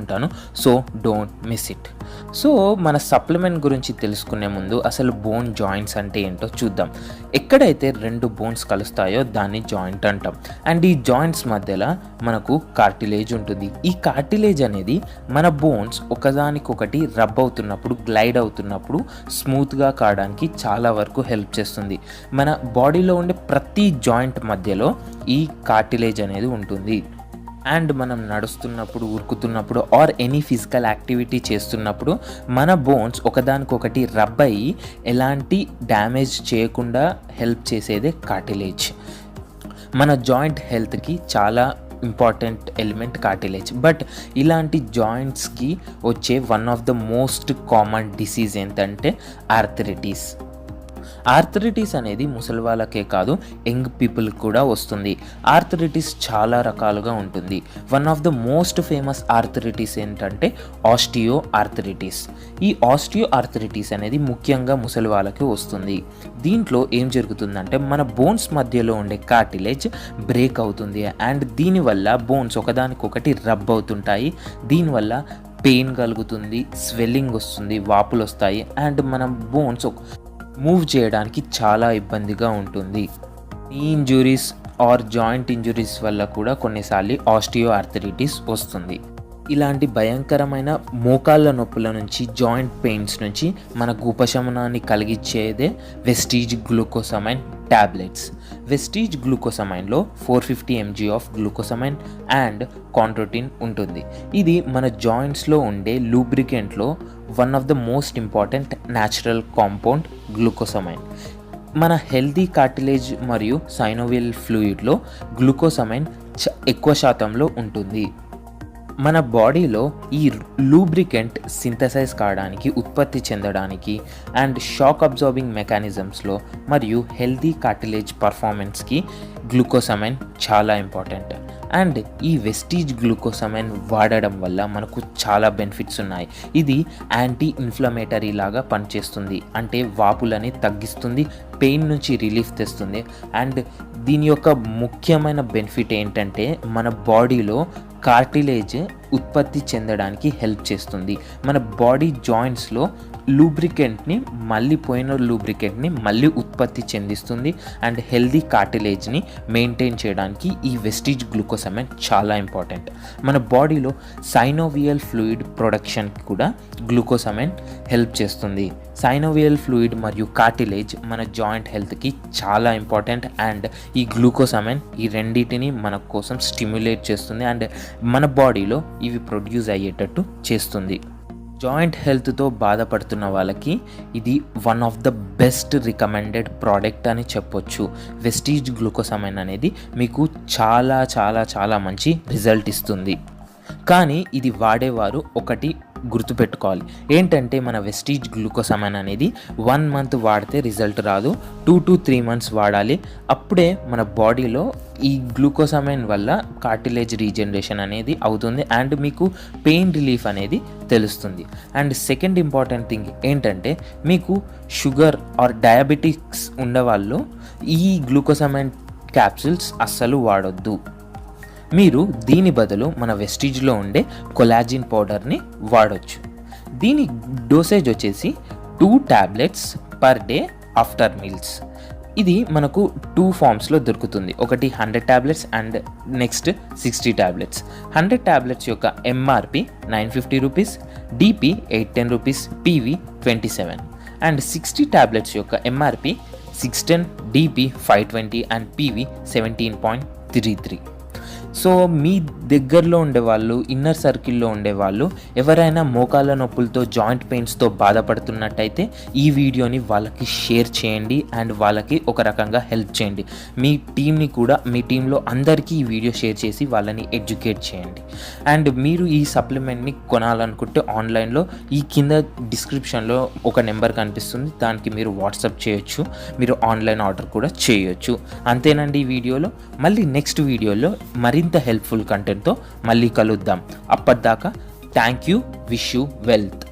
అనుకుంటాను. So don't miss it. So మన supplement గురించి తెలుసుకునే ముందు అసలు బోన్ జాయింట్స్ అంటే ఏంటో చూద్దాం. ఎక్కడైతే రెండు బోన్స్ కలుస్తాయో దాన్ని జాయింట్ అంటాం. అండ్ ఈ జాయింట్స్ మధ్యలో మనకు కార్టిలేజ్ ఉంటుంది. ఈ కార్టిలేజ్ అనేది మన బోన్స్ ఒకదానికొకటి రబ్ అవుతున్నప్పుడు, గ్లైడ్ అవుతున్నప్పుడు స్మూత్గా కావడానికి చాలా వరకు హెల్ప్ చేస్తుంది. మన బాడీలో ఉండే ప్రతి జాయింట్ మధ్యలో ఈ కార్టిలేజ్ అనేది ఉంటుంది. అండ్ మనం నడుస్తున్నప్పుడు, ఉరుకుతున్నప్పుడు ఆర్ ఎనీ ఫిజికల్ యాక్టివిటీ చేస్తున్నప్పుడు మన బోన్స్ ఒకదానికొకటి రబ్ అయ్యి ఎలాంటి డ్యామేజ్ చేయకుండా హెల్ప్ చేసేదే కార్టిలేజ్. మన జాయింట్ హెల్త్కి చాలా ఇంపార్టెంట్ ఎలిమెంట్ కార్టిలేజ్. బట్ ఇలాంటి జాయింట్స్కి వచ్చే one of the most common disease ఏంటంటే ఆర్థరైటిస్. ఆర్థరైటిస్ అనేది ముసలి వాళ్ళకే కాదు, యంగ్ పీపుల్ కూడా వస్తుంది. ఆర్థరైటిస్ చాలా రకాలుగా ఉంటుంది. One of the most famous arthritis ఏంటంటే ఆస్టియో ఆర్థరైటిస్. ఈ ఆస్టియో ఆర్థరైటిస్ అనేది ముఖ్యంగా ముసలి వాళ్ళకి వస్తుంది. దీంట్లో ఏం జరుగుతుందంటే మన బోన్స్ మధ్యలో ఉండే కార్టిలేజ్ బ్రేక్ అవుతుంది. అండ్ దీనివల్ల బోన్స్ ఒకదానికొకటి రబ్ అవుతుంటాయి. దీనివల్ల పెయిన్ కలుగుతుంది, స్వెల్లింగ్ వస్తుంది, వాపులు వస్తాయి. అండ్ మన బోన్స్ మూవ్ చేయడానికి చాలా ఇబ్బందిగా ఉంటుంది. నీ ఇంజురీస్ ఆర్ జాయింట్ ఇంజురీస్ వల్ల కూడా కొన్నిసార్లు ఆస్టియో ఆర్థరైటిస్ వస్తుంది. ఇలాంటి భయంకరమైన మోకాళ్ళ నొప్పుల నుంచి, జాయింట్ పెయిన్స్ నుంచి మనకు ఉపశమనాన్ని కలిగించేదే వెస్టీజ్ గ్లూకోసమైన్ టాబ్లెట్స్. వెస్టీజ్ గ్లూకోసమైన్లో 450 mg of glucosamine and chondroitin ఉంటుంది. ఇది మన జాయింట్స్లో ఉండే లూబ్రికెంట్లో one of the most important natural compound glucosamine. మన హెల్దీ కార్టిలేజ్ మరియు సైనోవియల్ ఫ్లూయిడ్లో గ్లూకోసమైన్ ఎక్కువ శాతంలో ఉంటుంది. మన బాడీలో ఈ లూబ్రికెంట్ సింథసైజ్ కావడానికి, ఉత్పత్తి చెందడానికి అండ్ షాక్ అబ్జార్బింగ్ మెకానిజమ్స్లో మరియు హెల్దీ కార్టిలేజ్ పర్ఫార్మెన్స్కి గ్లూకోసమైన్ చాలా ఇంపార్టెంట్. అండ్ ఈ వెస్టీజ్ గ్లూకోసమైన్ వాడడం వల్ల మనకు చాలా బెనిఫిట్స్ ఉన్నాయి. ఇది యాంటీ ఇన్ఫ్లమేటరీ లాగా పనిచేస్తుంది. అంటే వాపులని తగ్గిస్తుంది, పెయిన్ నుంచి రిలీఫ్ తెస్తుంది. అండ్ దీని యొక్క ముఖ్యమైన బెనిఫిట్ ఏంటంటే మన బాడీలో కార్టిలేజ్ ఉత్పత్తి చెందడానికి హెల్ప్ చేస్తుంది. మన బాడీ జాయింట్స్లో లూబ్రికెంట్ని పోయిన లూబ్రికెంట్ని మళ్ళీ ఉత్పత్తి చెందిస్తుంది. అండ్ హెల్దీ కార్టిలేజ్ని మెయింటైన్ చేయడానికి ఈ వెస్టీజ్ గ్లూకోసమైన్ చాలా ఇంపార్టెంట్. మన బాడీలో సైనోవియల్ ఫ్లూయిడ్ ప్రొడక్షన్కి కూడా గ్లూకోసమైన్ హెల్ప్ చేస్తుంది. సైనోవియల్ ఫ్లూయిడ్ మరియు కార్టిలేజ్ మన జాయింట్ హెల్త్కి చాలా ఇంపార్టెంట్. అండ్ ఈ గ్లూకోసమైన్ ఈ రెండింటిని మన కోసం స్టిమ్యులేట్ చేస్తుంది అండ్ మన బాడీలో ఇవి ప్రొడ్యూస్ అయ్యేటట్టు చేస్తుంది. జాయింట్ హెల్త్తో బాధపడుతున్న వాళ్ళకి ఇది one of the best recommended product అని చెప్పొచ్చు. వెస్టీజ్ గ్లూకోసమైన్ అనేది మీకు చాలా చాలా చాలా మంచి రిజల్ట్ ఇస్తుంది. కానీ ఇది వాడేవారు ఒకటి గుర్తుపెట్టుకోవాలి. ఏంటంటే మన వెస్టీజ్ గ్లూకోసమైన్ అనేది 1 month వాడితే రిజల్ట్ రాదు, 2 to 3 months వాడాలి. అప్పుడే మన బాడీలో ఈ గ్లూకోసమైన్ వల్ల కార్టిలేజ్ రీజనరేషన్ అనేది అవుతుంది అండ్ మీకు పెయిన్ రిలీఫ్ అనేది తెలుస్తుంది. అండ్ సెకండ్ ఇంపార్టెంట్ థింగ్ ఏంటంటే మీకు షుగర్ ఆర్ డయాబెటిక్స్ ఉన్నవాళ్ళు ఈ గ్లూకోసమైన్ క్యాప్సూల్స్ అస్సలు వాడొద్దు. మీరు దీని బదులు మన వెస్టీజ్లో ఉండే కొలాజిన్ పౌడర్ని వాడొచ్చు. దీని డోసేజ్ వచ్చేసి 2 tablets per day after meals. ఇది మనకు 2 formsలో దొరుకుతుంది. ఒకటి 100 tablets and next 60 tablets. 100 tablets యొక్క MRP 950 rupees, DP 810 rupees, PV 27. And 60 tablets యొక్క MRP 610, DP 520 and PV 17.33. So మీ దగ్గరలో ఉండేవాళ్ళు, ఇన్నర్ సర్కిల్లో ఉండేవాళ్ళు ఎవరైనా మోకాళ్ళ నొప్పులతో, జాయింట్ పెయిన్స్తో బాధపడుతున్నట్టయితే ఈ వీడియోని వాళ్ళకి షేర్ చేయండి అండ్ వాళ్ళకి ఒక రకంగా హెల్ప్ చేయండి. మీ టీంని కూడా, మీ టీంలో అందరికీ ఈ వీడియో షేర్ చేసి వాళ్ళని ఎడ్యుకేట్ చేయండి. అండ్ మీరు ఈ సప్లిమెంట్ని కొనాలనుకుంటే ఆన్లైన్లో ఈ కింద డిస్క్రిప్షన్లో ఒక నెంబర్ కనిపిస్తుంది, దానికి మీరు వాట్సాప్ చేయొచ్చు, మీరు ఆన్లైన్ ఆర్డర్ కూడా చేయొచ్చు. అంతేనండి ఈ వీడియోలో. మళ్ళీ నెక్స్ట్ వీడియోలో మరింత హెల్ప్ఫుల్ కంటెంట్తో మళ్ళీ కలుద్దాం. అప్పటిదాకా thank you, wish you wealth.